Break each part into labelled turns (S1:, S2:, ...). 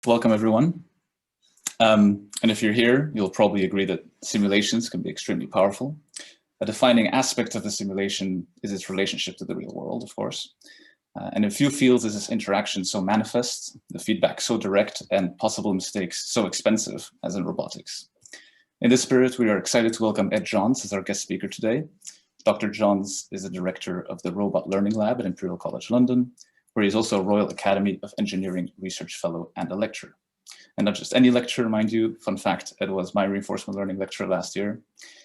S1: Welcome, everyone. And if you're here, you'll probably agree that simulations can be extremely powerful. A defining aspect of the simulation is its relationship to the real world, of course. And in few fields is this interaction so manifest, the feedback so direct, and possible mistakes so expensive as in robotics. In this spirit, we are excited to welcome Ed Johns as our guest speaker today. Dr. Johns is the director of the Robot Learning Lab at Imperial College London, where he is also a Royal Academy of Engineering Research Fellow and a lecturer. And not just any lecturer, mind you. Fun fact, Ed was my reinforcement learning lecturer last year.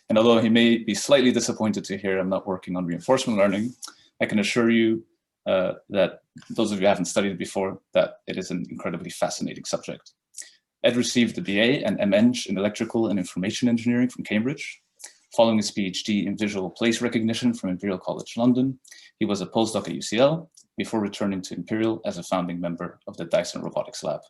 S1: And although he may be slightly disappointed to hear I'm not working on reinforcement learning, I can assure you that those of you who haven't studied it before, that it is an incredibly fascinating subject. Ed received the BA and MEng in Electrical and Information Engineering from Cambridge. Following his PhD in Visual Place Recognition from Imperial College London, he was a postdoc at UCL before returning to Imperial as a founding member of the Dyson Robotics Lab.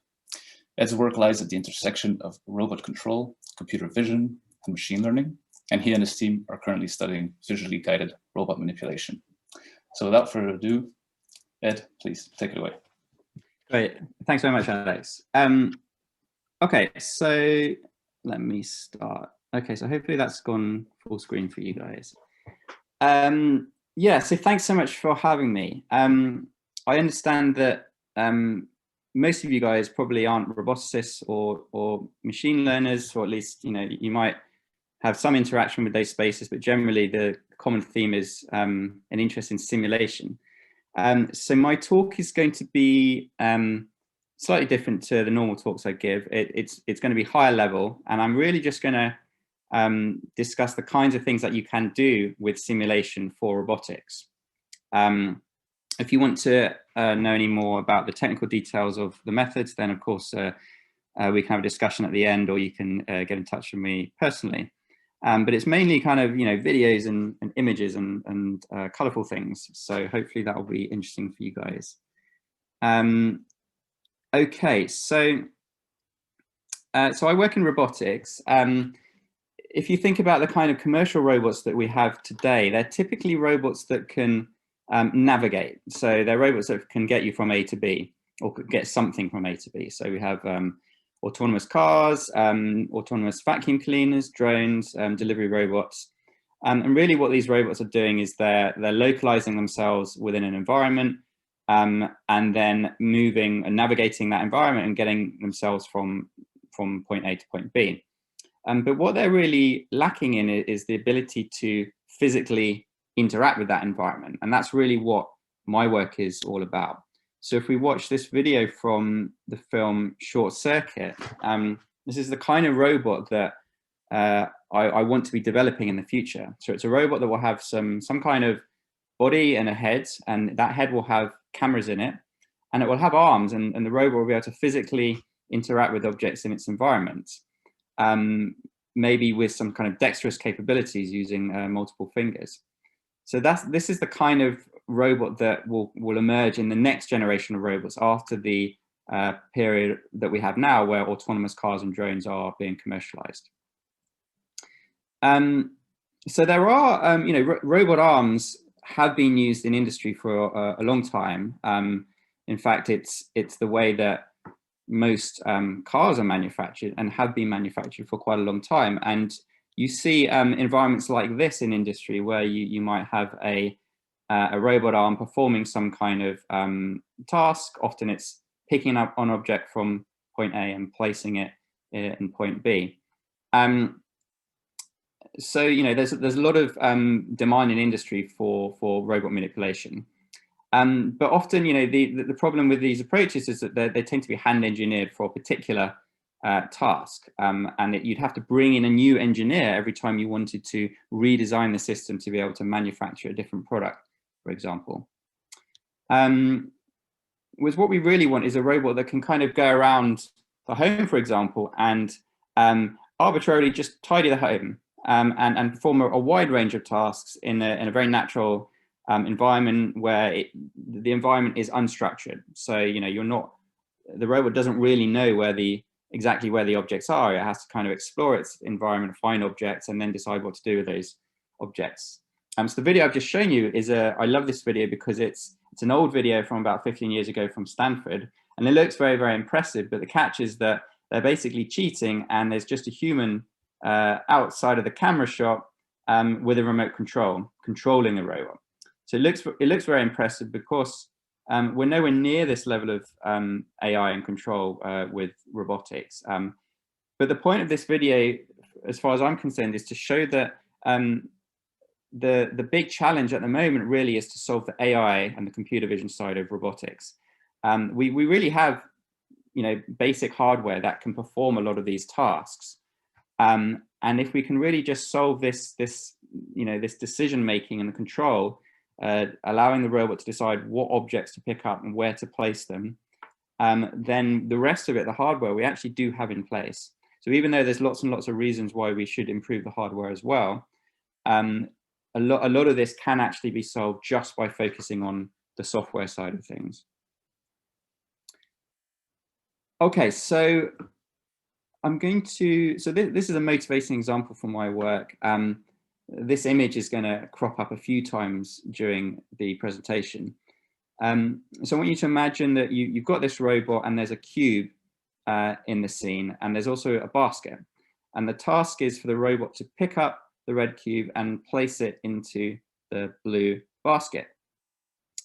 S1: Ed's work lies at the intersection of robot control, computer vision, and machine learning, and he and his team are currently studying visually guided robot manipulation. So without further ado, Ed, please take it away.
S2: Great, thanks very much, Alex. Okay, so let me start. Okay, so hopefully that's gone full screen for you guys. Yeah, so thanks so much for having me. I understand that most of you guys probably aren't roboticists or machine learners, or at least, you know, you might have some interaction with those spaces, but generally the common theme is an interest in simulation. So my talk is going to be slightly different to the normal talks I give. It's going to be higher level, and I'm really just going to discuss the kinds of things that you can do with simulation for robotics. If you want to know any more about the technical details of the methods, then of course we can have a discussion at the end, or you can get in touch with me personally. But it's mainly kind of, you know, videos and images and colorful things. So hopefully that will be interesting for you guys. Okay, so I work in robotics. If you think about the kind of commercial robots that we have today, they're typically robots that can navigate. So they're robots that can get you from A to B, or could get something from A to B. So we have autonomous cars, autonomous vacuum cleaners, drones, delivery robots. And really what these robots are doing is they're localizing themselves within an environment, and then moving and navigating that environment and getting themselves from point A to point B. But what they're really lacking in is the ability to physically interact with that environment. And that's really what my work is all about. So if we watch this video from the film Short Circuit, this is the kind of robot that I want to be developing in the future. So it's a robot that will have some kind of body and a head, and that head will have cameras in it, and it will have arms, and the robot will be able to physically interact with objects in its environment. Maybe with some kind of dexterous capabilities using multiple fingers. So this is the kind of robot that will emerge in the next generation of robots after the period that we have now, where autonomous cars and drones are being commercialized. So there are, you know, robot arms have been used in industry for a long time. In fact, it's the way that most cars are manufactured and have been manufactured for quite a long time. And you see environments like this in industry, where you might have a robot arm performing some kind of task. Often it's picking up an object from point A and placing it in point B. So, you know, there's a lot of demand in industry for robot manipulation. But often, you know, the problem with these approaches is that they tend to be hand engineered for a particular task, and you'd have to bring in a new engineer every time you wanted to redesign the system to be able to manufacture a different product, for example. With what we really want is a robot that can kind of go around the home, for example, and arbitrarily just tidy the home and perform a wide range of tasks in a very natural environment where the environment is unstructured. So, you know, the robot doesn't really know exactly where the objects are. It has to kind of explore its environment, find objects, and then decide what to do with those objects. So the video I've just shown you is I love this video because it's an old video from about 15 years ago from Stanford, And it looks very, very impressive, but the catch is that they're basically cheating, and there's just a human outside of the camera shot with a remote control, controlling the robot. So it looks very impressive because we're nowhere near this level of AI and control with robotics. But the point of this video, as far as I'm concerned, is to show that the big challenge at the moment really is to solve the AI and the computer vision side of robotics. We really have, basic hardware that can perform a lot of these tasks. And if we can really just solve this decision making and the control, allowing the robot to decide what objects to pick up and where to place them, then the rest of it, the hardware, we actually do have in place. So even though there's lots and lots of reasons why we should improve the hardware as well, a lot of this can actually be solved just by focusing on the software side of things. Okay, so this is a motivating example from my work. This image is going to crop up a few times during the presentation. So I want you to imagine that you've got this robot and there's a cube in the scene, and there's also a basket. And the task is for the robot to pick up the red cube and place it into the blue basket.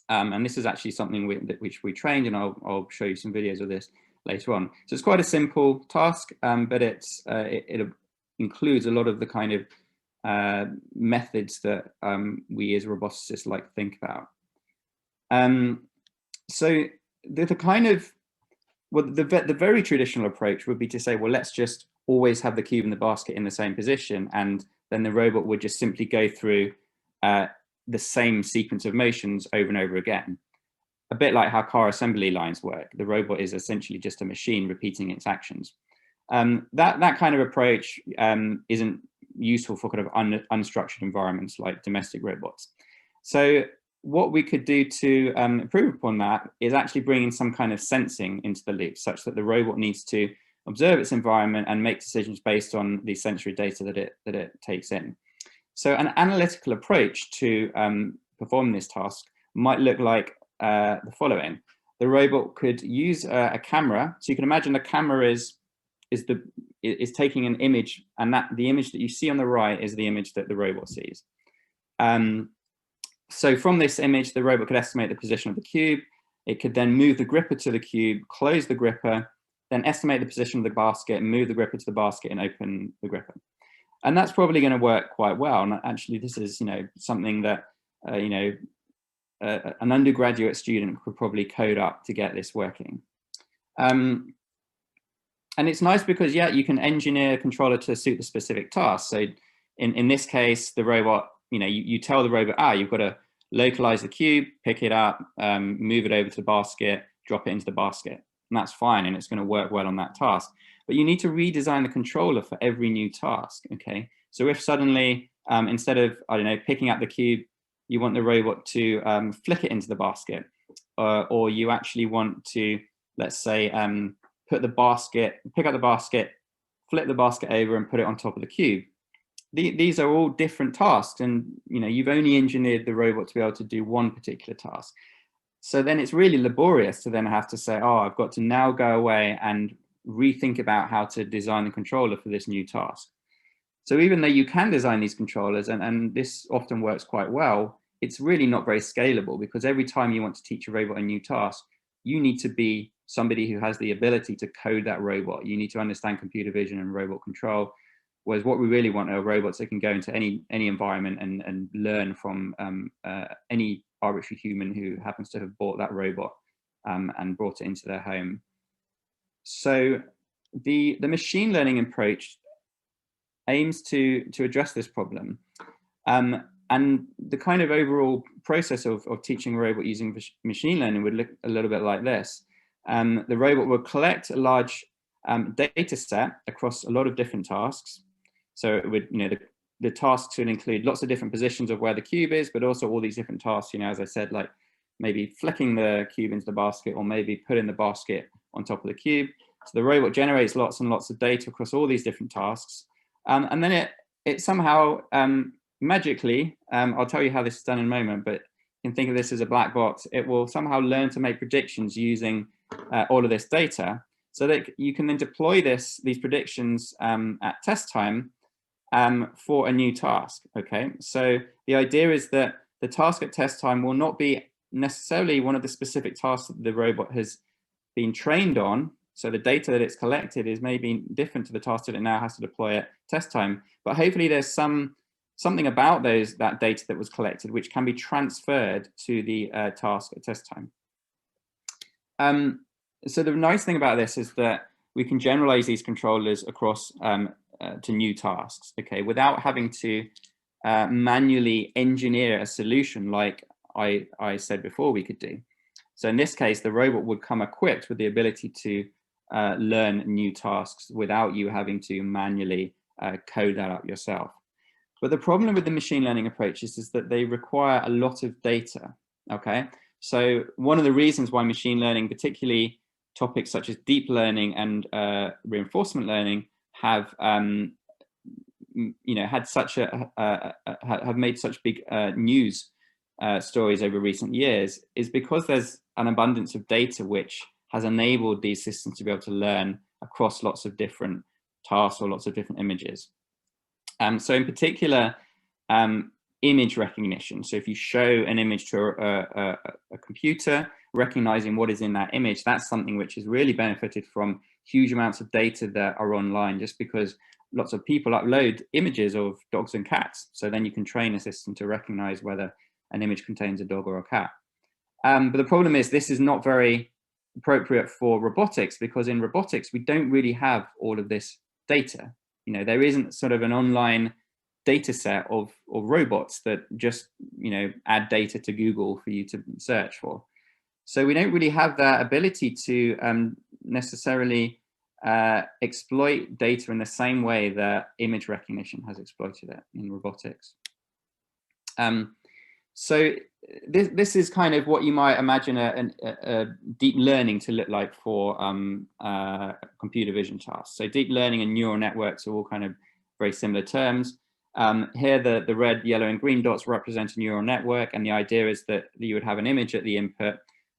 S2: And this is actually something which we trained, and I'll show you some videos of this later on. So it's quite a simple task, but it includes a lot of the kind of methods that we as roboticists like to think about. So the very traditional approach would be to say, well, let's just always have the cube and the basket in the same position, and then the robot would just simply go through the same sequence of motions over and over again. A bit like how car assembly lines work. The robot is essentially just a machine repeating its actions. That kind of approach isn't useful for kind of unstructured environments like domestic robots. So what we could do to improve upon that is actually bring in some kind of sensing into the loop, such that the robot needs to observe its environment and make decisions based on the sensory data that it takes in. So an analytical approach to perform this task might look like the following. The robot could use a camera. So you can imagine the camera is taking an image, and the image that you see on the right is the image that the robot sees. So from this image, the robot could estimate the position of the cube. It could then move the gripper to the cube, close the gripper, then estimate the position of the basket, move the gripper to the basket, and open the gripper. And that's probably going to work quite well. And actually, this is something that an undergraduate student could probably code up to get this working. And it's nice because, yeah, you can engineer a controller to suit the specific task. So in this case, the robot, you tell the robot, you've got to localize the cube, pick it up, move it over to the basket, drop it into the basket. And that's fine, and it's going to work well on that task. But you need to redesign the controller for every new task, okay? So if suddenly, instead of, picking up the cube, you want the robot to flick it into the basket, or you actually want to, let's say, pick up the basket, flip the basket over and put it on top of the cube. These are all different tasks, and you've only engineered the robot to be able to do one particular task. So then it's really laborious to then have to say, I've got to now go away and rethink about how to design the controller for this new task. So even though you can design these controllers, and this often works quite well, it's really not very scalable, because every time you want to teach a robot a new task, you need to be somebody who has the ability to code that robot. You need to understand computer vision and robot control. Whereas what we really want are robots that can go into any environment and learn from any arbitrary human who happens to have bought that robot and brought it into their home. So the machine learning approach aims to address this problem. And the kind of overall process of teaching a robot using machine learning would look a little bit like this. The robot will collect a large data set across a lot of different tasks. So it would, the tasks would include lots of different positions of where the cube is, but also all these different tasks, as I said, like maybe flicking the cube into the basket, or maybe putting the basket on top of the cube. So the robot generates lots and lots of data across all these different tasks. And then it somehow magically, I'll tell you how this is done in a moment, but you can think of this as a black box. It will somehow learn to make predictions using all of this data, so that you can then deploy these predictions at test time for a new task. Okay, so the idea is that the task at test time will not be necessarily one of the specific tasks that the robot has been trained on. So the data that it's collected is maybe different to the task that it now has to deploy at test time. But hopefully there's something about that data that was collected which can be transferred to the task at test time. So the nice thing about this is that we can generalize these controllers across to new tasks, okay, without having to manually engineer a solution like I said before we could do. So in this case, the robot would come equipped with the ability to learn new tasks without you having to manually code that up yourself. But the problem with the machine learning approaches is that they require a lot of data, okay? So one of the reasons why machine learning, particularly topics such as deep learning and reinforcement learning, have had such have made such big news stories over recent years, is because there's an abundance of data which has enabled these systems to be able to learn across lots of different tasks or lots of different images. So in particular, image recognition. So if you show an image to a computer, recognizing what is in that image, that's something which has really benefited from huge amounts of data that are online, just because lots of people upload images of dogs and cats. So then you can train a system to recognize whether an image contains a dog or a cat. But the problem is this is not very appropriate for robotics, because in robotics, we don't really have all of this data. You know, there isn't sort of an online data set of robots that just, you know, add data to Google for you to search for. So we don't really have that ability to necessarily exploit data in the same way that image recognition has exploited it in robotics. So this is kind of what you might imagine a deep learning to look like for computer vision tasks. So deep learning and neural networks are all kind of very similar terms. Here, the red, yellow, and green dots represent a neural network, and the idea is that you would have an image at the input,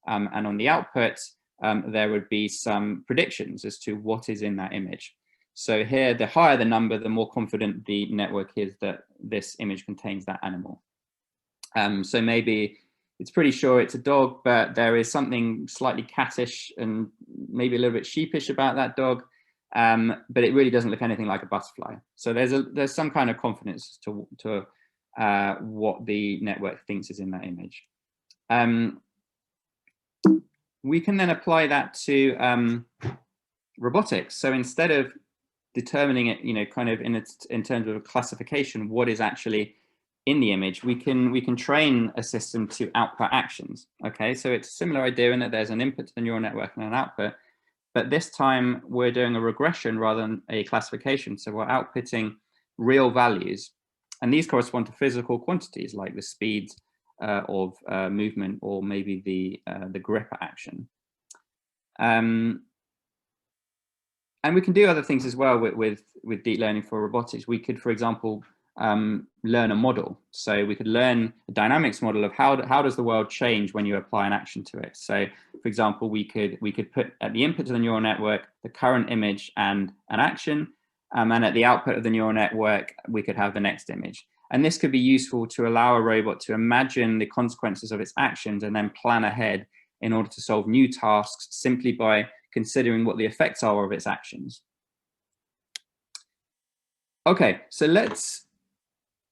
S2: and on the output, there would be some predictions as to what is in that image. So here, the higher the number, the more confident the network is that this image contains that animal. So maybe it's pretty sure it's a dog, but there is something slightly cattish and maybe a little bit sheepish about that dog, but it really doesn't look anything like a butterfly. So there's some kind of confidence to what the network thinks is in that image. We can then apply that to robotics. So instead of determining it, you know, kind of in terms of a classification, what is actually in the image, we can train a system to output actions. Okay, so it's a similar idea in that there's an input to the neural network and an output, but this time we're doing a regression rather than a classification. So we're outputting real values, and these correspond to physical quantities like the speed of movement, or maybe the grip action. And we can do other things as well with deep learning for robotics. We could, for example, learn a model. So we could learn a dynamics model of how does the world change when you apply an action to it. So for example, we could put at the input to the neural network the current image and an action, and at the output of the neural network we could have the next image. And this could be useful to allow a robot to imagine the consequences of its actions and then plan ahead in order to solve new tasks simply by considering what the effects are of its actions. Okay, so let's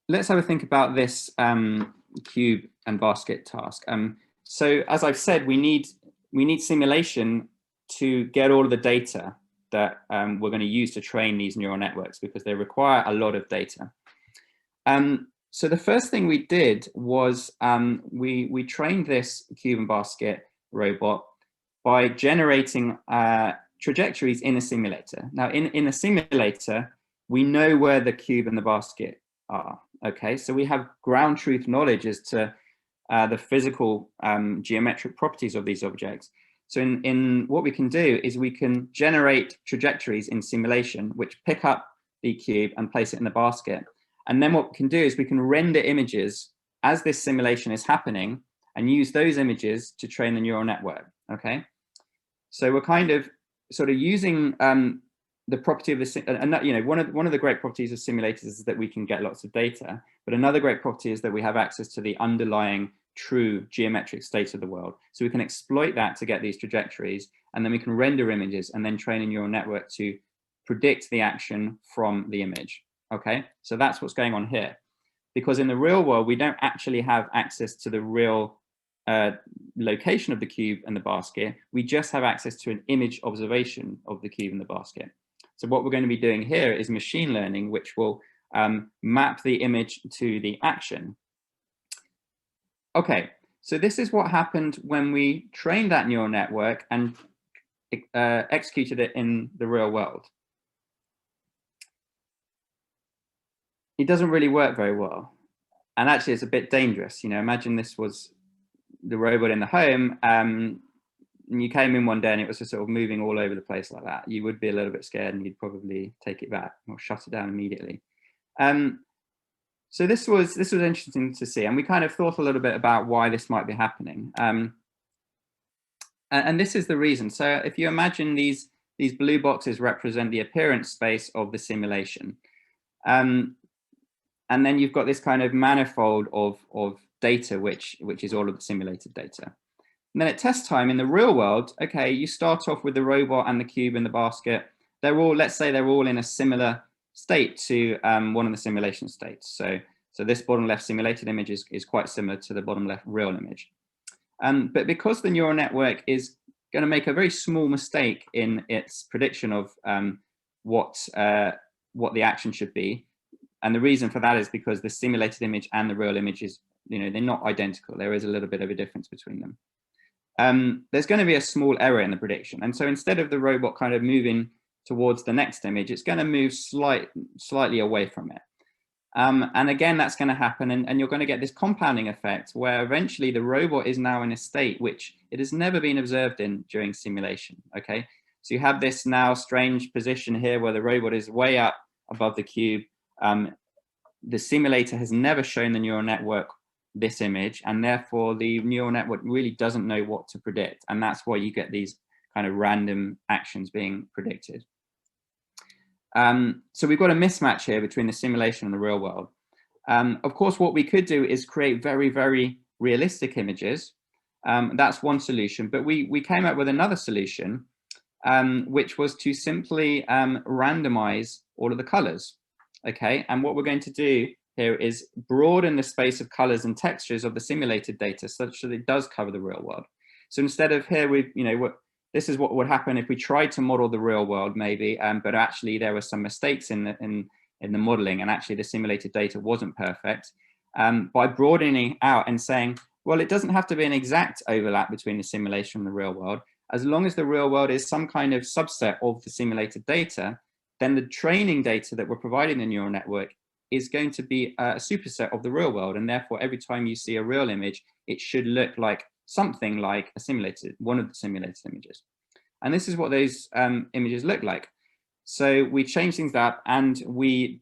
S2: have a think about this cube and basket task. So as I've said, we need simulation to get all of the data that we're going to use to train these neural networks, because they require a lot of data. So the first thing we did was we trained this cube and basket robot by generating trajectories in a simulator. Now in a simulator, we know where the cube and the basket are. Okay, so we have ground truth knowledge as to the physical geometric properties of these objects. So in what we can do is we can generate trajectories in simulation which pick up the cube and place it in the basket. And then what we can do is we can render images as this simulation is happening and use those images to train the neural network. Okay, So we're kind of sort of using the property of the, and you know, one of the great properties of simulators is that we can get lots of data, but another great property is that we have access to the underlying true geometric state of the world. So we can exploit that to get these trajectories, and then we can render images and then train a neural network to predict the action from the image. Okay, so that's what's going on here. Because in the real world, we don't actually have access to the real location of the cube and the basket. We just have access to an image observation of the cube and the basket. So what we're going to be doing here is machine learning, which will map the image to the action. Okay, so this is what happened when we trained that neural network and executed it in the real world. It doesn't really work very well. And actually it's a bit dangerous. You know, imagine this was the robot in the home, and you came in one day and it was just sort of moving all over the place like that. You would be a little bit scared and you'd probably take it back or shut it down immediately. So this was interesting to see, and we kind of thought a little bit about why this might be happening. And this is the reason. So if you imagine these blue boxes represent the appearance space of the simulation. And then you've got this kind of manifold of data, which is all of the simulated data. And then at test time in the real world, okay, you start off with the robot and the cube and the basket. They're all, let's say they're all in a similar state to one of the simulation states. So this bottom left simulated image is quite similar to the bottom left real image. But because the neural network is going to make a very small mistake in its prediction of what the action should be, and the reason for that is because the simulated image and the real image is, you know, they're not identical. There is a little bit of a difference between them. There's going to be a small error in the prediction. And so instead of the robot kind of moving towards the next image, it's going to move slightly away from it. And again, that's going to happen. And you're going to get this compounding effect where eventually the robot is now in a state which it has never been observed in during simulation. Okay, so you have this now strange position here where the robot is way up above the cube. The simulator has never shown the neural network this image, and therefore the neural network really doesn't know what to predict. And that's why you get these kind of random actions being predicted. So we've got a mismatch here between the simulation and the real world. Of course, what we could do is create very, very realistic images. That's one solution, but we came up with another solution, which was to simply randomize all of the colors. Okay, and what we're going to do here is broaden the space of colors and textures of the simulated data such that it does cover the real world. So instead of here, this is what would happen if we tried to model the real world, maybe, but actually there were some mistakes in the modeling, and actually the simulated data wasn't perfect. By broadening out and saying, well, it doesn't have to be an exact overlap between the simulation and the real world. As long as the real world is some kind of subset of the simulated data, then the training data that we're providing the neural network is going to be a superset of the real world. And therefore, every time you see a real image, it should look like something like one of the simulated images. And this is what those images look like. So we change things up and we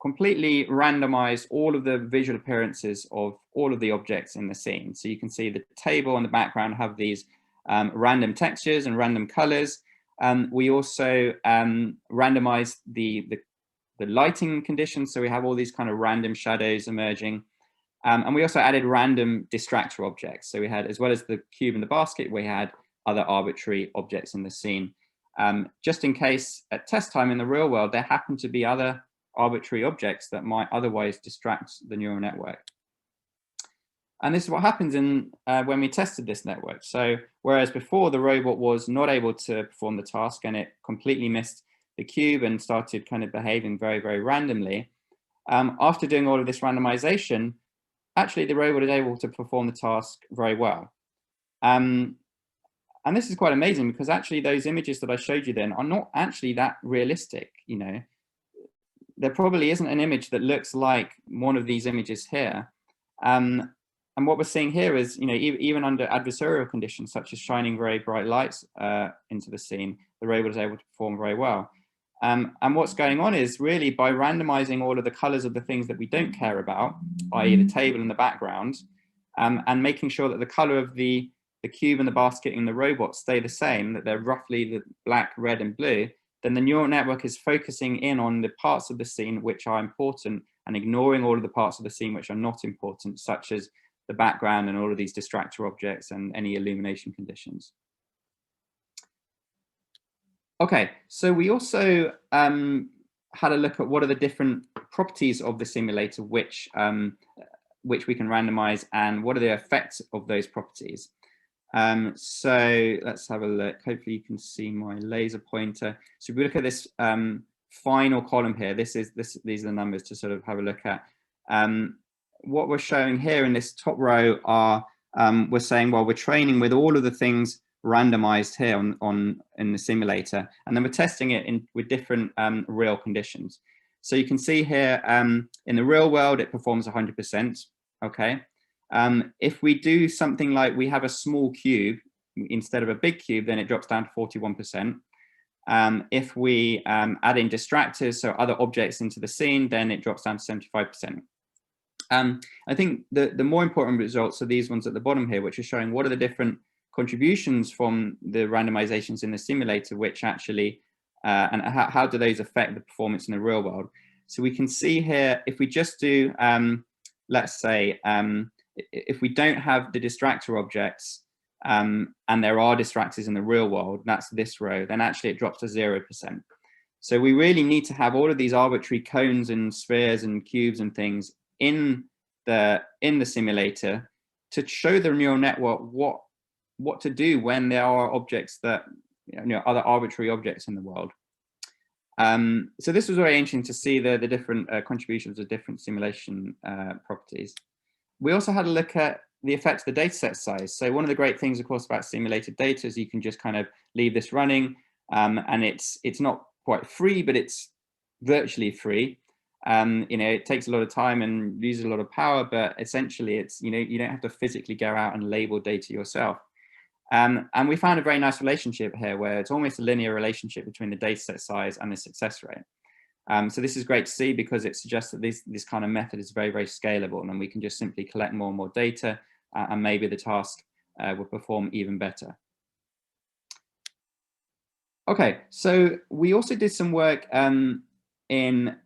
S2: completely randomize all of the visual appearances of all of the objects in the scene. So you can see the table and the background have these random textures and random colors. We also randomize the lighting conditions. So we have all these kind of random shadows emerging. And we also added random distractor objects. So we had, as well as the cube and the basket, we had other arbitrary objects in the scene. Just in case at test time in the real world, there happen to be other arbitrary objects that might otherwise distract the neural network. And this is what happens when we tested this network. So whereas before the robot was not able to perform the task and it completely missed the cube and started kind of behaving very, very randomly, after doing all of this randomization, actually the robot is able to perform the task very well. And this is quite amazing because actually those images that I showed you then are not actually that realistic. You know, there probably isn't an image that looks like one of these images here. And what we're seeing here is, you know, even under adversarial conditions, such as shining very bright lights into the scene, the robot is able to perform very well. And what's going on is really by randomizing all of the colors of the things that we don't care about, i.e. the table and the background, and making sure that the color of the the cube and the basket and the robot stay the same, that they're roughly the black, red, and blue, then the neural network is focusing in on the parts of the scene which are important and ignoring all of the parts of the scene which are not important, such as the background and all of these distractor objects and any illumination conditions. Okay, so we also had a look at what are the different properties of the simulator which we can randomize, and what are the effects of those properties. So let's have a look. Hopefully you can see my laser pointer. So if we look at this final column here, these are the numbers to sort of have a look at. What we're showing here in this top row are, we're saying, well, we're training with all of the things randomized here in the simulator, and then we're testing it with different real conditions. So you can see here in the real world, it performs 100%. Okay. If we do something like we have a small cube instead of a big cube, then it drops down to 41%. If we add in distractors, so other objects into the scene, then it drops down to 75%. I think the more important results are these ones at the bottom here, which are showing what are the different contributions from the randomizations in the simulator, which actually, and how do those affect the performance in the real world. So we can see here, if we just do, let's say, if we don't have the distractor objects, and there are distractors in the real world, that's this row, then actually it drops to 0%. So we really need to have all of these arbitrary cones and spheres and cubes and things in the simulator to show the neural network what to do when there are objects that, other arbitrary objects in the world. So this was very interesting to see the different contributions of different simulation properties. We also had a look at the effects of the data set size. So one of the great things, of course, about simulated data is you can just kind of leave this running, and it's not quite free, but it's virtually free. It takes a lot of time and uses a lot of power, but essentially it's, you don't have to physically go out and label data yourself. And we found a very nice relationship here where it's almost a linear relationship between the data set size and the success rate. So this is great to see because it suggests that this kind of method is very, very scalable, and then we can just simply collect more and more data, and maybe the task will perform even better. Okay, so we also did some work in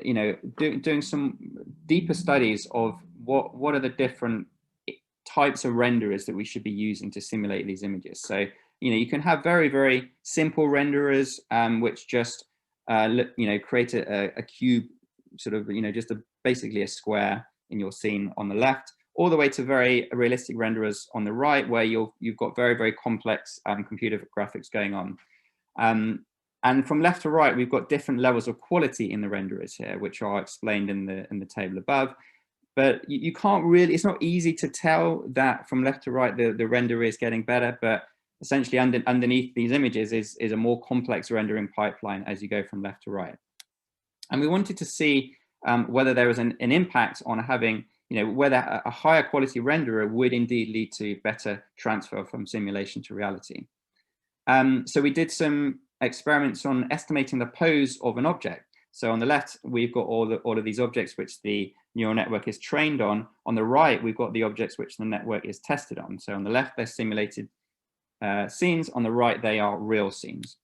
S2: doing some deeper studies of what are the different types of renderers that we should be using to simulate these images. So you can have very, very simple renderers which just create a cube, sort of just basically a square in your scene on the left, all the way to very realistic renderers on the right, where you've got very, very complex computer graphics going on. And from left to right, we've got different levels of quality in the renderers here, which are explained in the table above. But you can't really, it's not easy to tell that from left to right the renderer is getting better, but essentially underneath these images is a more complex rendering pipeline as you go from left to right. And we wanted to see whether there was an impact on having, whether a higher quality renderer would indeed lead to better transfer from simulation to reality. So we did some experiments on estimating the pose of an object. So on the left, we've got all of these objects which the neural network is trained on. On the right, we've got the objects which the network is tested on. So on the left, they're simulated scenes. On the right, they are real scenes.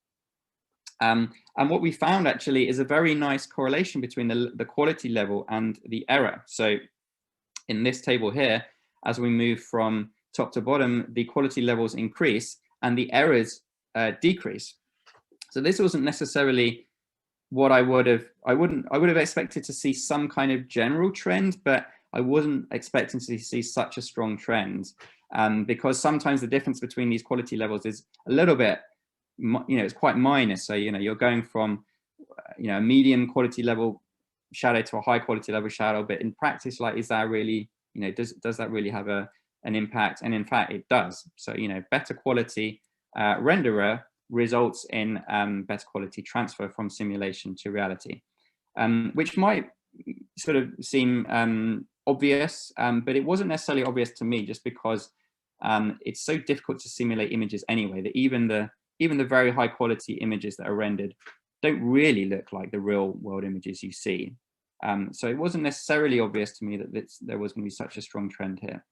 S2: And what we found actually is a very nice correlation between the quality level and the error. So in this table here, as we move from top to bottom, the quality levels increase and the errors decrease. So this wasn't necessarily what I would have expected to see some kind of general trend, but I wasn't expecting to see such a strong trend, because sometimes the difference between these quality levels is a little bit, it's quite minor. So, you're going from, a medium quality level shadow to a high quality level shadow, but in practice, like, is that really, does that really have an impact? And in fact, it does. So, better quality renderer results in better quality transfer from simulation to reality, which might sort of seem obvious, but it wasn't necessarily obvious to me, just because it's so difficult to simulate images anyway, that even the very high quality images that are rendered don't really look like the real world images you see. So it wasn't necessarily obvious to me that there was going to be such a strong trend here.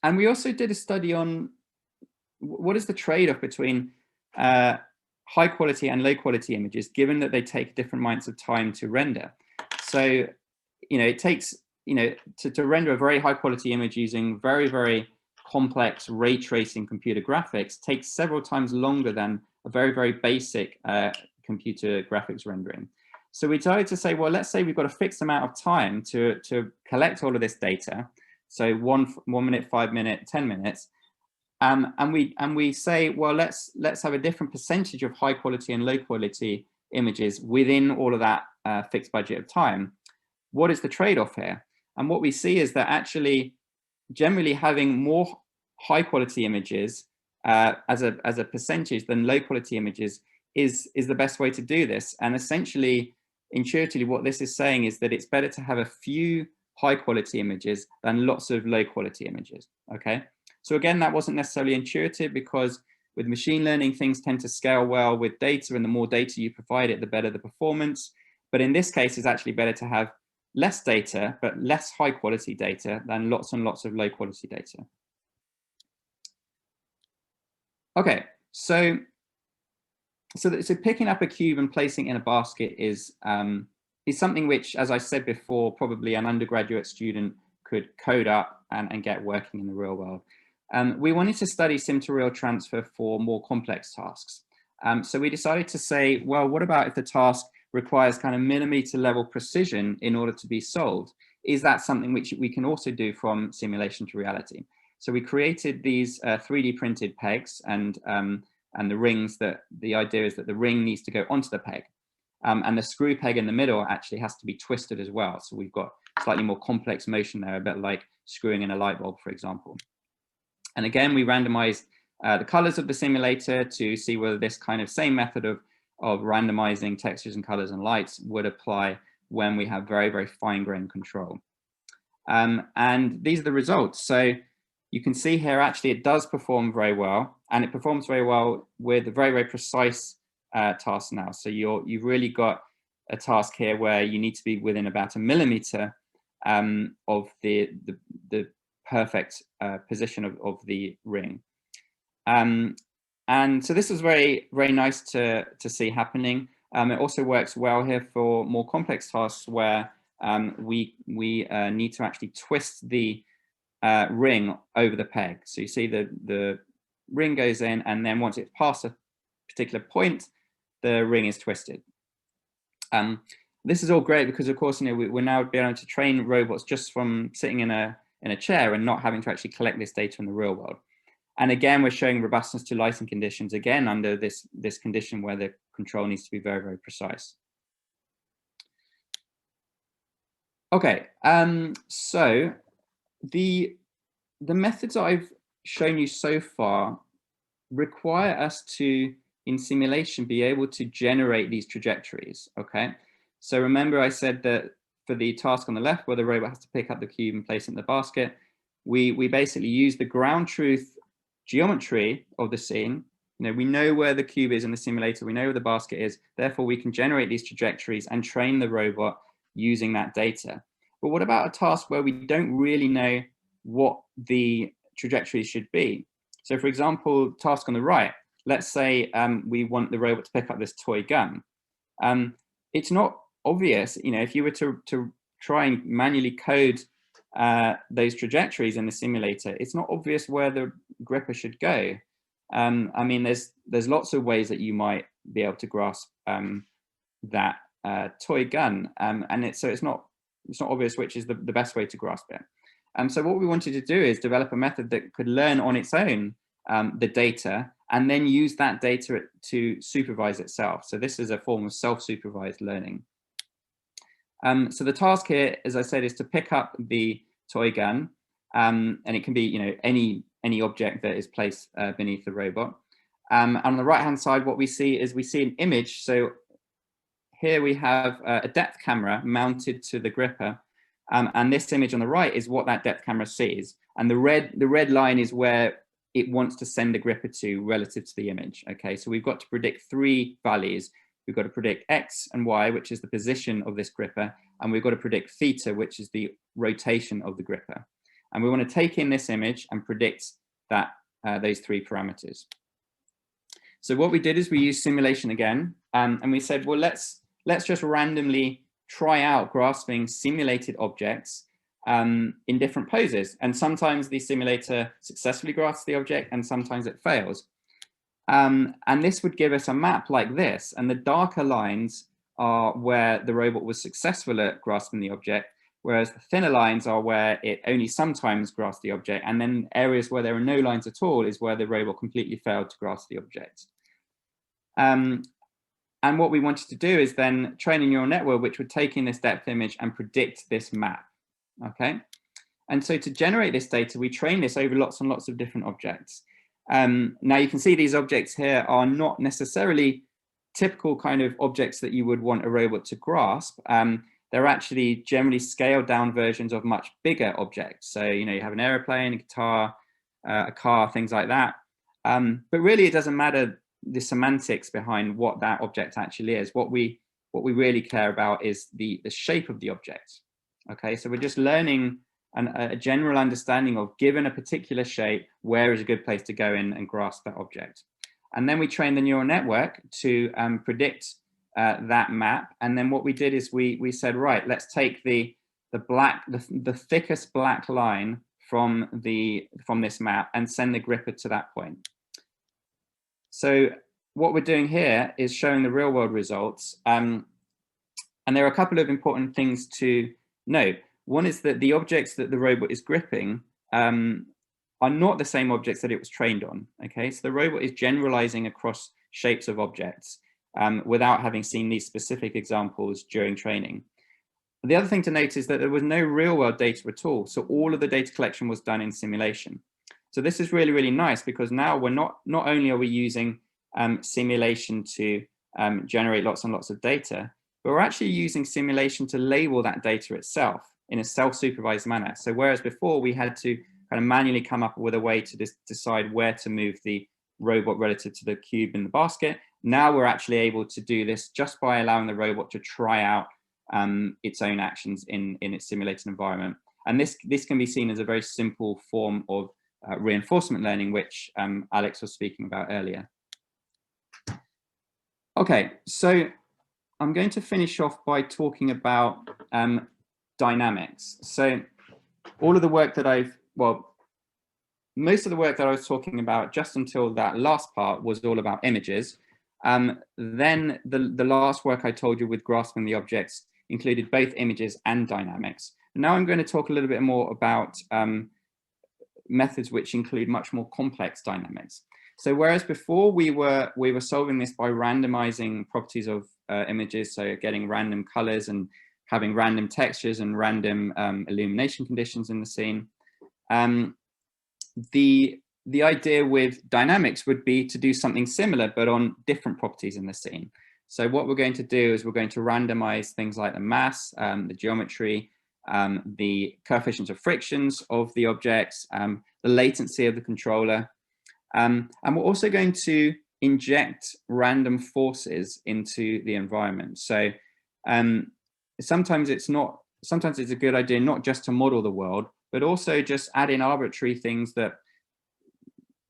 S2: And we also did a study on what is the trade-off between high quality and low quality images, given that they take different amounts of time to render. So, it takes, to render a very high quality image using very, very complex ray tracing computer graphics takes several times longer than a very, very basic computer graphics rendering. So we decided to say, well, let's say we've got a fixed amount of time to collect all of this data. So 1 minute, 5 minutes, 10 minutes. And we say, well, let's have a different percentage of high quality and low quality images within all of that fixed budget of time. What is the trade-off here? And what we see is that actually generally having more high quality images as a percentage than low quality images is the best way to do this. And essentially, intuitively, what this is saying is that it's better to have a few high quality images than lots of low quality images. Okay. So again, that wasn't necessarily intuitive, because with machine learning, things tend to scale well with data, and the more data you provide it, the better the performance. But in this case, it's actually better to have less data, but less high quality data than lots and lots of low quality data. Okay, so picking up a cube and placing it in a basket is something which, as I said before, probably an undergraduate student could code up and get working in the real world. We wanted to study sim-to-real transfer for more complex tasks. So we decided to say, well, what about if the task requires kind of millimeter level precision in order to be solved? Is that something which we can also do from simulation to reality? So we created these 3D printed pegs and the rings. That the idea is that the ring needs to go onto the peg. And the screw peg in the middle actually has to be twisted as well. So we've got slightly more complex motion there, a bit like screwing in a light bulb, for example. And again, we randomized the colors of the simulator to see whether this kind of same method of randomizing textures and colors and lights would apply when we have very, very fine grained control. And these are the results. So you can see here, actually, it does perform very well, and it performs very well with a very, very precise task now. So you've really got a task here where you need to be within about a millimeter of the perfect position of the ring. And so this was very, very nice to see happening. It also works well here for more complex tasks where we need to actually twist the ring over the peg. So you see the ring goes in, and then once it's past a particular point, the ring is twisted. This is all great because, of course, we're now being able to train robots just from sitting in a chair and not having to actually collect this data in the real world. And again, we're showing robustness to lighting conditions, again, under this condition where the control needs to be very, very precise. Okay, so the methods I've shown you so far require us to, in simulation, be able to generate these trajectories, okay? So remember I said that for the task on the left, where the robot has to pick up the cube and place it in the basket, we basically use the ground truth geometry of the scene. We know where the cube is in the simulator, we know where the basket is, therefore we can generate these trajectories and train the robot using that data. But what about a task where we don't really know what the trajectory should be? So for example, task on the right, let's say we want the robot to pick up this toy gun. It's not obvious, if you were to try and manually code those trajectories in the simulator, it's not obvious where the gripper should go. I mean, there's lots of ways that you might be able to grasp that toy gun, and it's not obvious which is the best way to grasp it. So what we wanted to do is develop a method that could learn on its own the data and then use that data to supervise itself. So this is a form of self-supervised learning. So the task here, as I said, is to pick up the toy gun, and it can be any object that is placed beneath the robot. On the right-hand side, what we see is an image. So here we have a depth camera mounted to the gripper, and this image on the right is what that depth camera sees. And the red line is where it wants to send the gripper to relative to the image. Okay, so we've got to predict 3 values. We've got to predict X and Y, which is the position of this gripper, and we've got to predict theta, which is the rotation of the gripper. And we want to take in this image and predict that those 3 parameters. So what we did is we used simulation again, and we said, well, let's just randomly try out grasping simulated objects in different poses. And sometimes the simulator successfully grasps the object, and sometimes it fails. And this would give us a map like this. And the darker lines are where the robot was successful at grasping the object, whereas the thinner lines are where it only sometimes grasped the object. And then areas where there are no lines at all is where the robot completely failed to grasp the object. And what we wanted to do is then train a neural network which would take in this depth image and predict this map. Okay. And so to generate this data, we train this over lots and lots of different objects. Now you can see these objects here are not necessarily typical kind of objects that you would want a robot to grasp. They're actually generally scaled down versions of much bigger objects. So, you know, you have an airplane, a guitar, a car, things like that. But really it doesn't matter the semantics behind what that object actually is. What we really care about is the shape of the object. Okay, so we're just learning a general understanding of, given a particular shape, where is a good place to go in and grasp that object. And then we train the neural network to predict that map. And then what we did is we said, right, let's take the thickest black line from this map and send the gripper to that point. So what we're doing here is showing the real world results. And there are a couple of important things to note. One is that the objects that the robot is gripping are not the same objects that it was trained on. Okay, so the robot is generalizing across shapes of objects without having seen these specific examples during training. The other thing to note is that there was no real world data at all. So all of the data collection was done in simulation. So this is really, really nice, because now we're not only are we using simulation to generate lots and lots of data, but we're actually using simulation to label that data itself in a self-supervised manner. So whereas before we had to kind of manually come up with a way to decide where to move the robot relative to the cube in the basket, now we're actually able to do this just by allowing the robot to try out its own actions in its simulated environment. And this can be seen as a very simple form of reinforcement learning, which Alex was speaking about earlier. Okay, so I'm going to finish off by talking about dynamics. So all of the work that most of the work that I was talking about just until that last part was all about images. Then the last work I told you with grasping the objects included both images and dynamics. Now I'm going to talk a little bit more about methods which include much more complex dynamics. So whereas before we were solving this by randomizing properties of images, so getting random colors and having random textures and random illumination conditions in the scene, the idea with dynamics would be to do something similar but on different properties in the scene. So what we're going to do is we're going to randomize things like the mass, the geometry, the coefficients of frictions of the objects, the latency of the controller. And we're also going to inject random forces into the environment. So sometimes it's a good idea not just to model the world, but also just add in arbitrary things that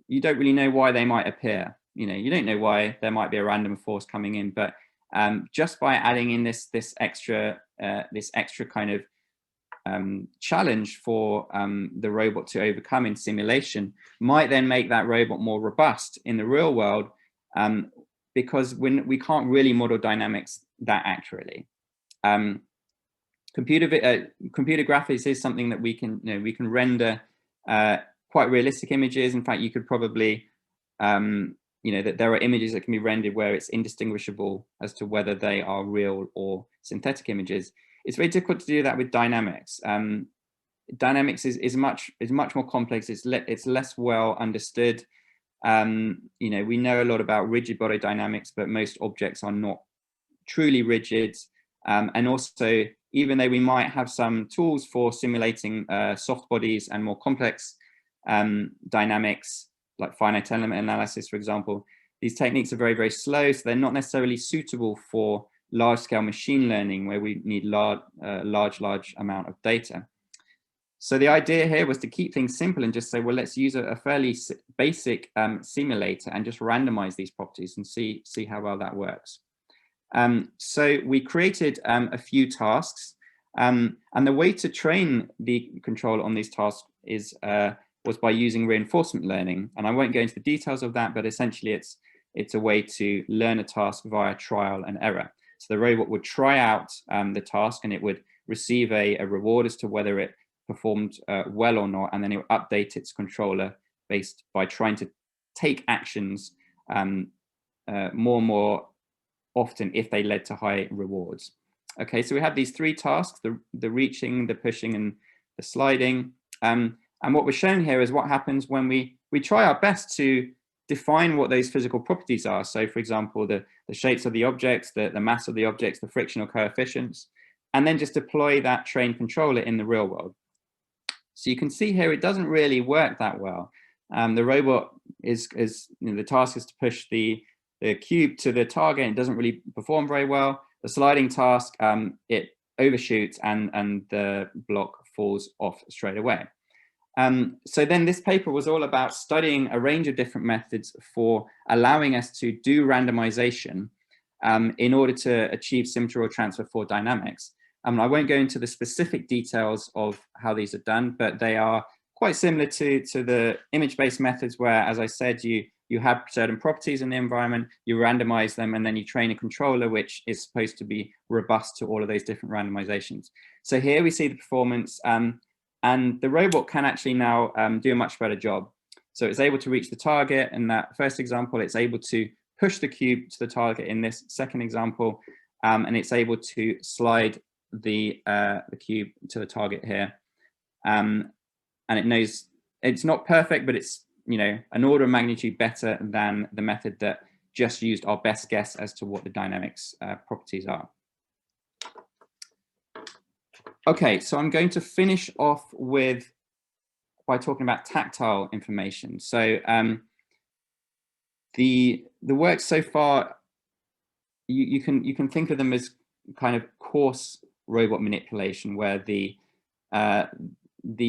S2: you don't really know why they might appear. You know, you don't know why there might be a random force coming in, but just by adding in this extra kind of challenge for the robot to overcome in simulation might then make that robot more robust in the real world, because when we can't really model dynamics that accurately. Computer graphics is something that we can render quite realistic images. In fact, you could probably that there are images that can be rendered where it's indistinguishable as to whether they are real or synthetic images. It's very difficult to do that with dynamics. Dynamics is much more complex. It's less well understood. We know a lot about rigid body dynamics, but most objects are not truly rigid. And also, even though we might have some tools for simulating soft bodies and more complex dynamics, like finite element analysis, for example, these techniques are very, very slow, so they're not necessarily suitable for large-scale machine learning where we need large amount of data. So the idea here was to keep things simple and just say, well, let's use a fairly basic simulator and just randomize these properties and see how well that works. So we created a few tasks, and the way to train the controller on these tasks was by using reinforcement learning. And I won't go into the details of that, but essentially it's a way to learn a task via trial and error. So the robot would try out the task, and it would receive a reward as to whether it performed well or not, and then it would update its controller by trying to take actions more and more often if they led to high rewards. Okay, so we have these three tasks: the reaching, the pushing, and the sliding. And what we're showing here is what happens when we try our best to define what those physical properties are. So, for example, the shapes of the objects, the mass of the objects, the frictional coefficients, and then just deploy that trained controller in the real world. So you can see here it doesn't really work that well. The robot the task is to push the cube to the target, and it doesn't really perform very well. The sliding task, it overshoots and the block falls off straight away. So then this paper was all about studying a range of different methods for allowing us to do randomization in order to achieve symmetry rule transfer for dynamics. I won't go into the specific details of how these are done, but they are quite similar to the image-based methods where, as I said, you have certain properties in the environment, you randomize them, and then you train a controller which is supposed to be robust to all of those different randomizations. So here we see the performance, and the robot can actually now do a much better job. So it's able to reach the target. In that first example, it's able to push the cube to the target in this second example, and it's able to slide the cube to the target here. And it knows it's not perfect, but it's an order of magnitude better than the method that just used our best guess as to what the dynamics properties are. Okay, so I'm going to finish off by talking about tactile information. So the work so far, you can think of them as kind of coarse robot manipulation, where the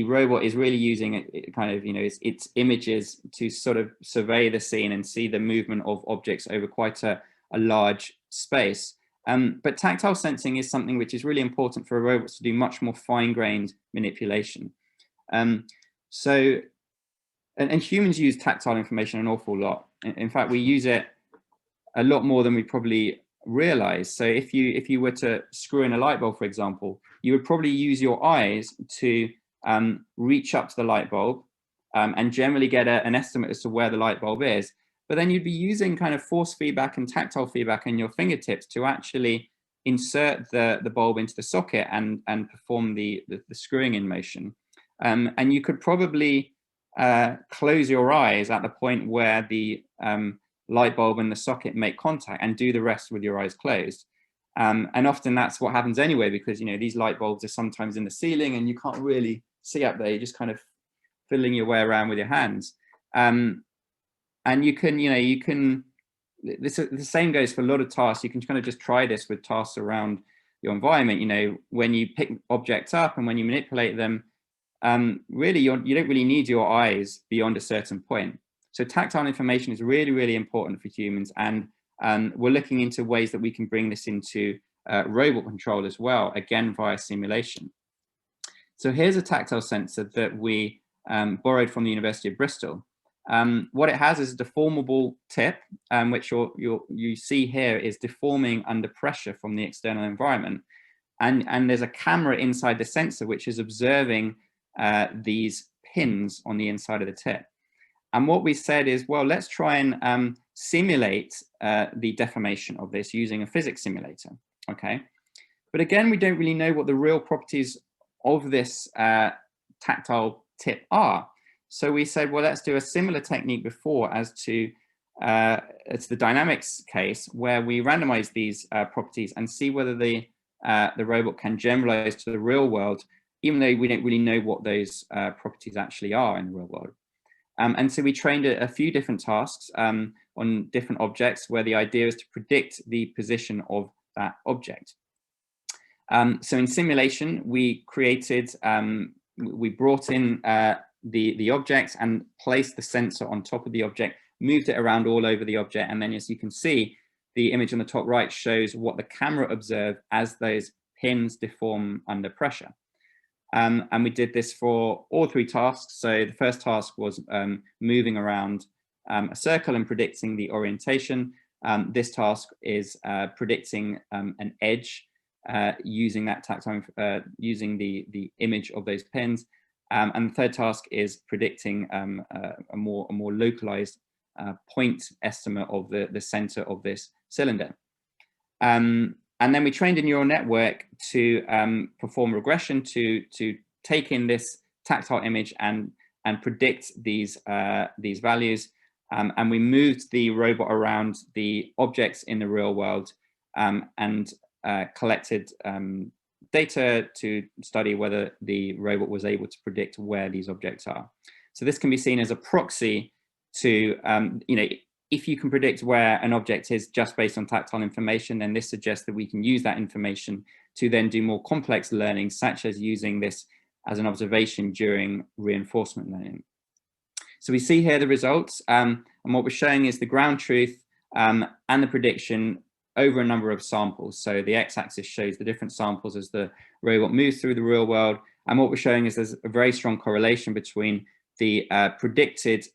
S2: robot is really using its images to sort of survey the scene and see the movement of objects over quite a large space. But tactile sensing is something which is really important for robots to do much more fine-grained manipulation. And humans use tactile information an awful lot. In fact, we use it a lot more than we probably realize. So if you were to screw in a light bulb, for example, you would probably use your eyes to reach up to the light bulb and generally get an estimate as to where the light bulb is. But then you'd be using kind of force feedback and tactile feedback in your fingertips to actually insert the bulb into the socket and perform the screwing in motion. And you could probably close your eyes at the point where the light bulb and the socket make contact and do the rest with your eyes closed. And often that's what happens anyway, because these light bulbs are sometimes in the ceiling and you can't really see up there. You're just kind of fiddling your way around with your hands. And the same goes for a lot of tasks. You can kind of just try this with tasks around your environment. When you pick objects up and when you manipulate them, really you don't really need your eyes beyond a certain point. So tactile information is really, really important for humans, and we're looking into ways that we can bring this into robot control as well, again via simulation. So here's a tactile sensor that we borrowed from the University of Bristol. What it has is a deformable tip, which you see here is deforming under pressure from the external environment. And there's a camera inside the sensor which is observing these pins on the inside of the tip. And what we said is, well, let's try and simulate the deformation of this using a physics simulator, okay? But again, we don't really know what the real properties of this tactile tip are. So we said, well, let's do a similar technique before as to the dynamics case, where we randomize these properties and see whether the robot can generalize to the real world, even though we don't really know what those properties actually are in the real world. And so we trained a few different tasks on different objects where the idea is to predict the position of that object. So in simulation, we created we brought in the objects and placed the sensor on top of the object, moved it around all over the object, and then as you can see, the image on the top right shows what the camera observed as those pins deform under pressure. And we did this for all 3 tasks. So the first task was moving around a circle and predicting the orientation. This task is predicting an edge using that tactile, using the image of those pins. And the third task is predicting a more localized point estimate of the center of this cylinder. And then we trained a neural network to perform regression to take in this tactile image and predict these values. And we moved the robot around the objects in the real world and collected data to study whether the robot was able to predict where these objects are. So this can be seen as a proxy to, you know, if you can predict where an object is just based on tactile information, then this suggests that we can use that information to then do more complex learning, such as using this as an observation during reinforcement learning. So we see here the results, and what we're showing is the ground truth and the prediction over a number of samples. So the x-axis shows the different samples as the robot moves through the real world, and what we're showing is there's a very strong correlation between the predicted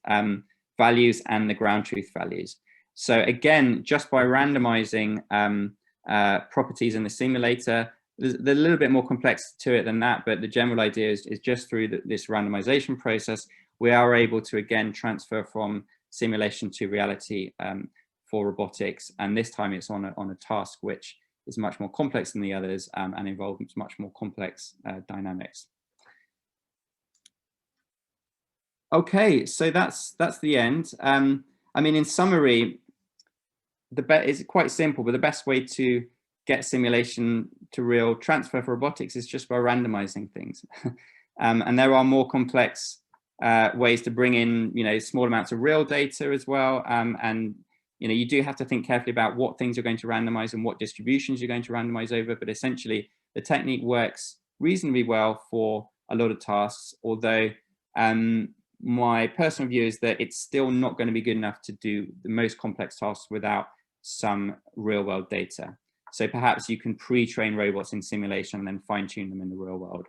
S2: values and the ground truth values. So again, just by randomizing properties in the simulator, there's a little bit more complex to it than that, but the general idea is just through this randomization process, we are able to again transfer from simulation to reality for robotics, and this time it's on a task which is much more complex than the others and involves much more complex dynamics. Okay, so that's the end. I mean, in summary, it's quite simple, but the best way to get simulation to real transfer for robotics is just by randomizing things. And there are more complex ways to bring in, you know, small amounts of real data as well. And, you know, you do have to think carefully about what things you're going to randomize and what distributions you're going to randomize over. But essentially, the technique works reasonably well for a lot of tasks, although my personal view is that it's still not going to be good enough to do the most complex tasks without some real world data. So perhaps you can pre-train robots in simulation and then fine-tune them in the real world.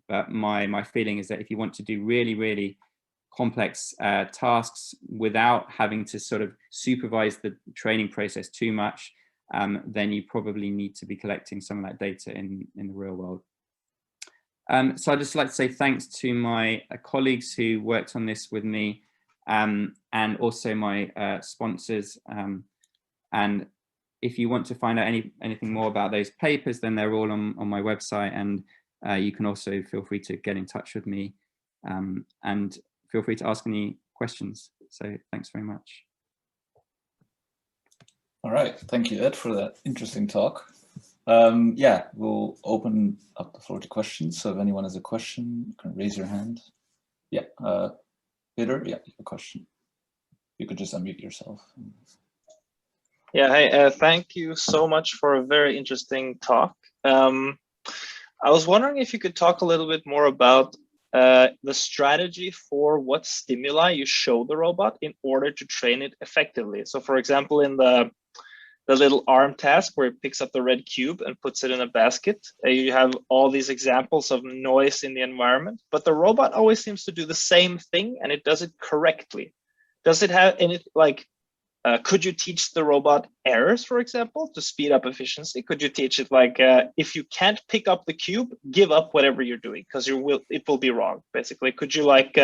S2: But my feeling is that if you want to do really, really complex tasks without having to sort of supervise the training process too much, then you probably need to be collecting some of that data in the real world. So I'd just like to say thanks to my colleagues who worked on this with me, and also my sponsors. And if you want to find out anything more about those papers, then they're all on my website, and you can also feel free to get in touch with me, and feel free to ask any questions. So thanks very much.
S1: All right, thank you, Ed, for that interesting talk. Yeah, we'll open up the floor to questions. So if anyone has a question, you can raise your hand. Yeah, Peter, yeah, you have a question. You could just unmute yourself.
S3: Yeah, hey, thank you so much for a very interesting talk. I was wondering if you could talk a little bit more about the strategy for what stimuli you show the robot in order to train it effectively. So for example, in the little arm task where it picks up the red cube and puts it in a basket, you have all these examples of noise in the environment, but the robot always seems to do the same thing and it does it correctly. Does it have any, like, could you teach the robot errors, for example, to speed up efficiency? Could you teach it like, if you can't pick up the cube, give up whatever you're doing because it will be wrong, basically? Could you like,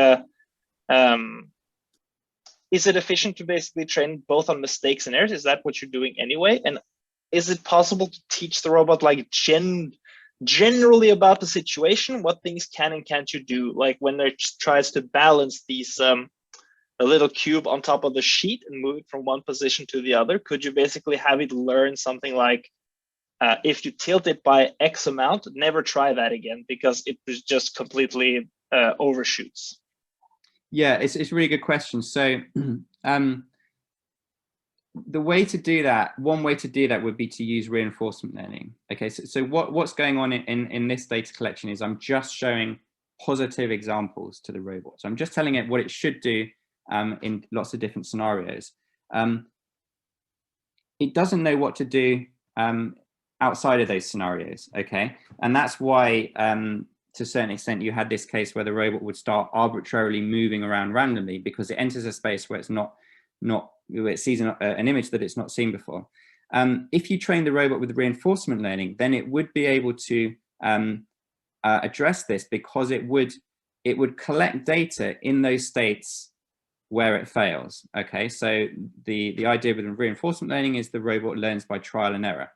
S3: is it efficient to basically train both on mistakes and errors? Is that what you're doing anyway? And is it possible to teach the robot like generally about the situation, what things can and can't you do? Like when it tries to balance these, a little cube on top of the sheet and move it from one position to the other, could you basically have it learn something like, if you tilt it by X amount, never try that again because it just completely overshoots?
S2: Yeah, it's a really good question. So the way to do that, one way to do that would be to use reinforcement learning. Okay, so what's going on in this data collection is I'm just showing positive examples to the robot. So I'm just telling it what it should do in lots of different scenarios. It doesn't know what to do outside of those scenarios, okay? And that's why, to a certain extent, you had this case where the robot would start arbitrarily moving around randomly because it enters a space where where it sees an image that it's not seen before. If you train the robot with reinforcement learning, then it would be able to address this, because it would collect data in those states where it fails. Okay, so the idea with reinforcement learning is the robot learns by trial and error.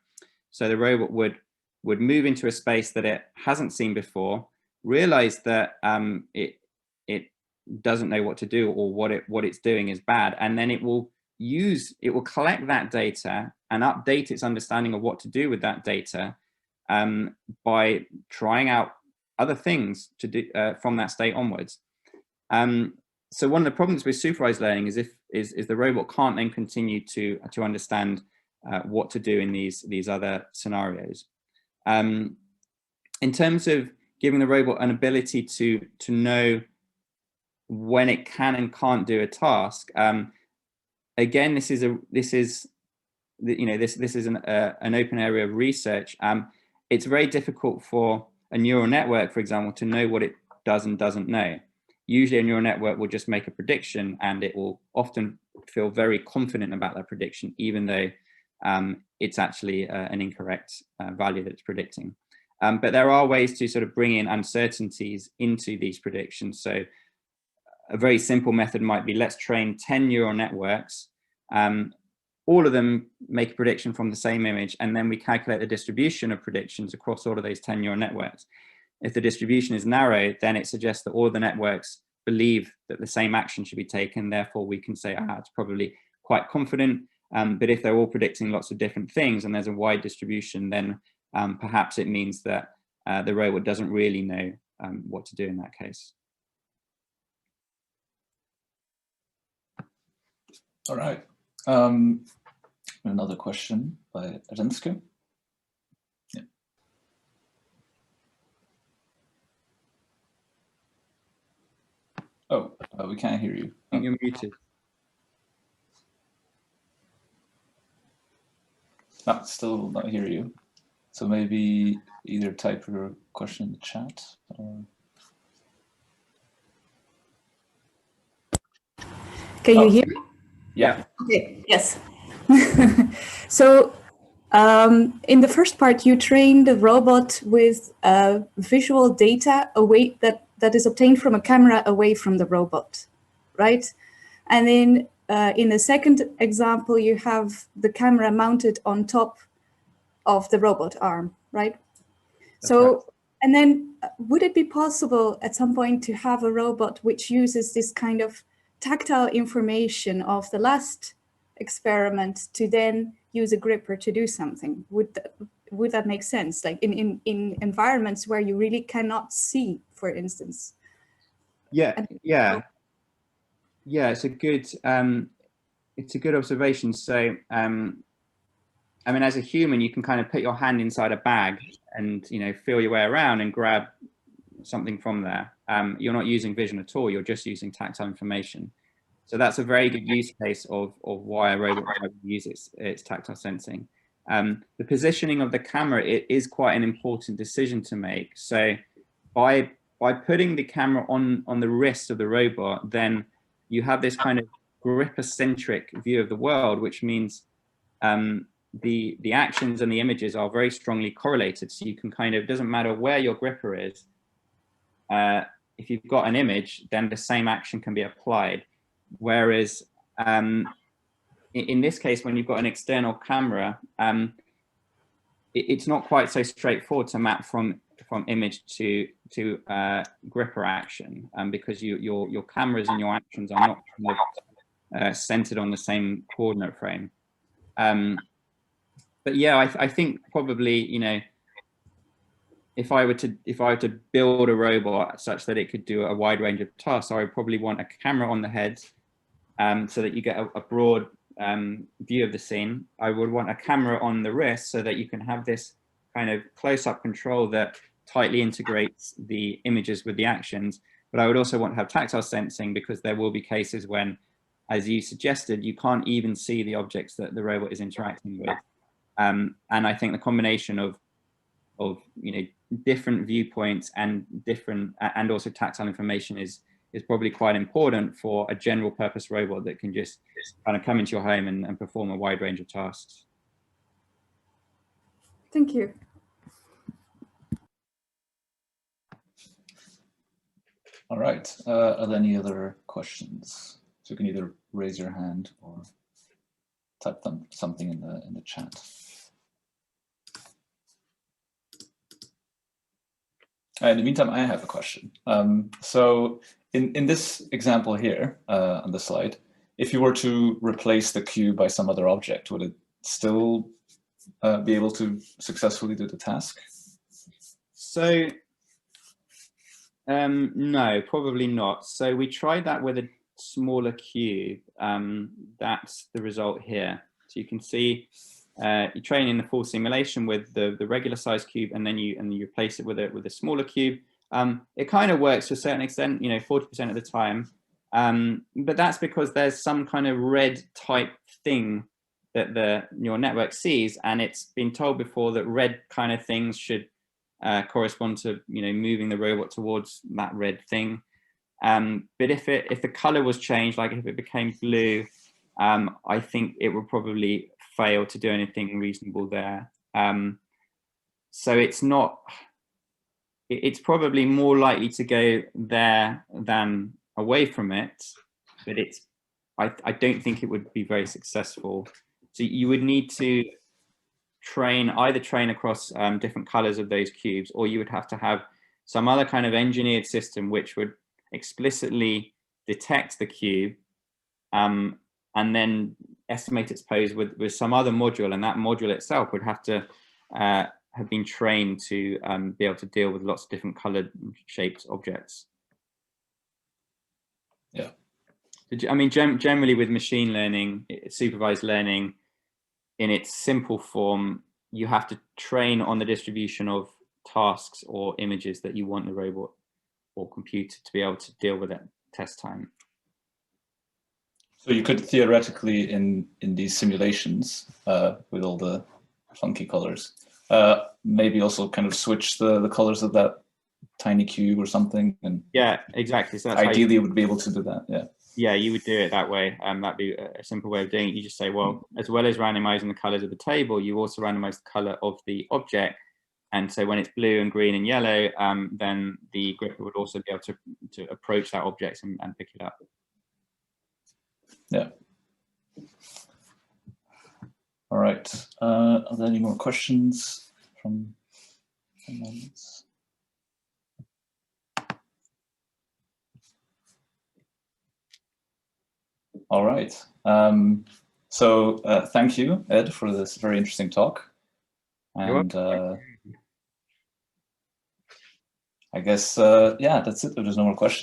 S2: So the robot would move into a space that it hasn't seen before, realize that it doesn't know what to do, or what it's doing is bad, and then it will collect that data and update its understanding of what to do with that data by trying out other things to do from that state onwards. So one of the problems with supervised learning is the robot can't then continue to understand what to do in these other scenarios. In terms of giving the robot an ability to know when it can and can't do a task, again, this is an open area of research. It's very difficult for a neural network, for example, to know what it does and doesn't know. Usually a neural network will just make a prediction, and it will often feel very confident about that prediction, even though it's actually an incorrect value that it's predicting. But there are ways to sort of bring in uncertainties into these predictions. So a very simple method might be, let's train 10 neural networks. All of them make a prediction from the same image, and then we calculate the distribution of predictions across all of those 10 neural networks. If the distribution is narrow, then it suggests that all of the networks believe that the same action should be taken. Therefore, we can say, it's probably quite confident. But if they're all predicting lots of different things and there's a wide distribution, then perhaps it means that the robot doesn't really know what to do in that case.
S1: All right. Another question by Renske. Yeah. Oh, we can't hear you.
S2: I think you're muted.
S1: Still not hear you. So maybe either type your question in the chat or...
S4: Can you hear me?
S1: Yeah.
S4: Okay. Yes. So in the first part, you train the robot with visual data that is obtained from a camera away from the robot, right? And then in the second example, you have the camera mounted on top of the robot arm, right?
S2: That's right.
S4: And then would it be possible at some point to have a robot which uses this kind of tactile information of the last experiment to then use a gripper to do something? Would that make sense? Like in environments where you really cannot see, for instance.
S2: Yeah. It's a good observation. So I mean, as a human, you can kind of put your hand inside a bag and feel your way around and grab something from there. You're not using vision at all. You're just using tactile information. So that's a very good use case of why a robot would use its tactile sensing. The positioning of the camera, it is quite an important decision to make. So by putting the camera on the wrist of the robot, then you have this kind of gripper-centric view of the world, which means the actions and the images are very strongly correlated. So you can it doesn't matter where your gripper is. If you've got an image, then the same action can be applied. Whereas in this case, when you've got an external camera, it's not quite so straightforward to map from image to gripper action, because your cameras and your actions are not centered on the same coordinate frame. But yeah, I think probably if I were to build a robot such that it could do a wide range of tasks, I would probably want a camera on the head, so that you get a broad view of the scene. I would want a camera on the wrist so that you can have this kind of close-up control that tightly integrates the images with the actions. But I would also want to have tactile sensing, because there will be cases when, as you suggested, you can't even see the objects that the robot is interacting with. And I think the combination of different viewpoints and also tactile information is probably quite important for a general purpose robot that can just kind of come into your home and perform a wide range of tasks.
S4: Thank you.
S1: All right. Are there any other questions? So you can either raise your hand or type something in the chat. In the meantime, I have a question. So in this example here on the slide, if you were to replace the cube by some other object, would it still be able to successfully do the task?
S2: So no, probably not. So we tried that with a smaller cube. That's the result here. So you can see you train in the full simulation with the regular size cube, and then you replace it with a smaller cube. It kind of works to a certain extent, 40% of the time. But that's because there's some kind of red type thing that the neural network sees, and it's been told before that red kind of things should correspond to moving the robot towards that red thing. But if the color was changed, like if it became blue, I think it would probably fail to do anything reasonable there. So it's probably more likely to go there than away from it, but I don't think it would be very successful. So you would need to either train across different colors of those cubes, or you would have to have some other kind of engineered system which would explicitly detect the cube and then estimate its pose with some other module, and that module itself would have to have been trained to be able to deal with lots of different colored shaped objects.
S1: Yeah.
S2: I mean, generally with machine learning, supervised learning, in its simple form, you have to train on the distribution of tasks or images that you want the robot or computer to be able to deal with at test time.
S1: So you could theoretically, in these simulations with all the funky colors, maybe also kind of switch the colors of that tiny cube or something. And
S2: yeah, exactly. So that's
S1: ideally, you would be able to do that. Yeah.
S2: Yeah, you would do it that way. That'd be a simple way of doing it. You just say, well, as well as randomizing the colors of the table, you also randomize the color of the object. And so when it's blue and green and yellow, then the gripper would also be able to approach that object and pick it up.
S1: Yeah. All right. Are there any more questions from the audience? All right. So thank you, Ed, for this very interesting talk. And I guess, yeah, that's it. There's no more questions.